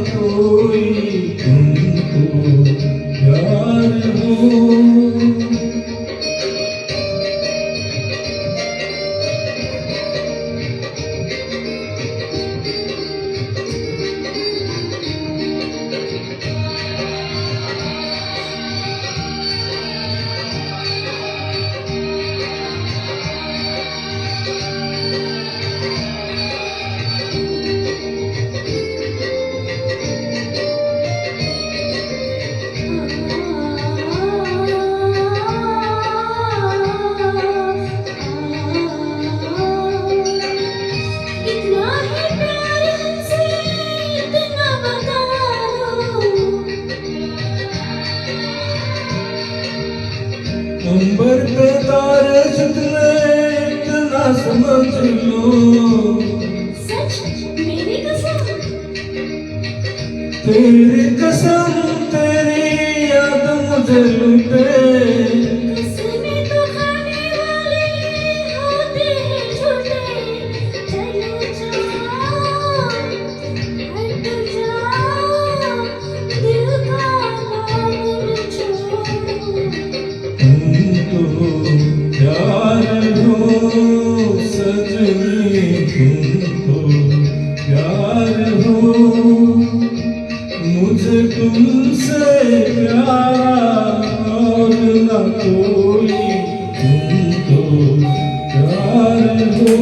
कोई तुमको प्यार हो। अंबर पे तारे जितने इतना समझ लो। सच मेरी कसम, तेरी कसम तेरी याद मुझे लुटे। कसमें तो खाने वाले होते हैं झूठे। चलो जाओ, हट जाओ, दिल का दामन छोड़ो। तुमको प्यार हो सजनी, तुमको प्यार हो। मुझे तुमसे प्यारा और न कोई तुमको प्यार हो।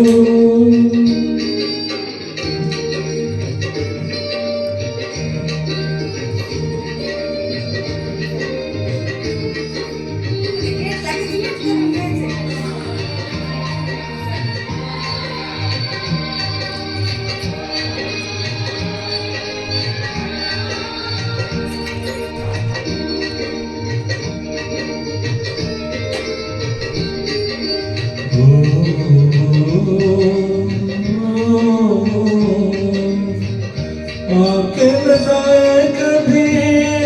आके न जाए कभी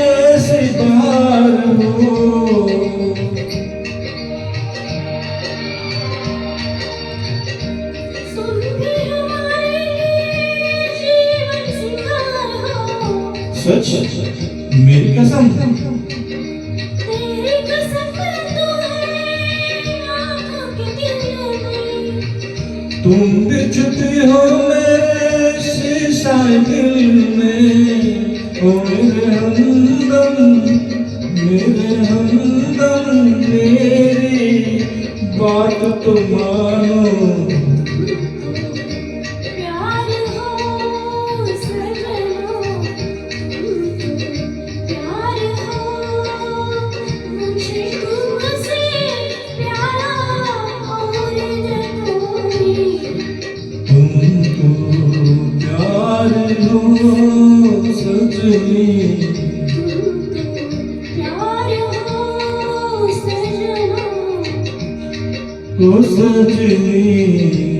ऐसी बार हो। तुम भी हमारे जीवन सिंगार हो। सच मेरी कसम, तेरी कसम तो है आँखों के दिल में। तुम दिखती हो मेरे शीशाए दिल में। ओ मेरे हमदम, मेरे हमदम, मेरी बात तो मानो। प्यार हो सजनो, प्यार हो मुझे तुमसे प्यारा और न कोई। तुमको प्यार हो सजनी, प्यार हो सजना। ओ सजनी।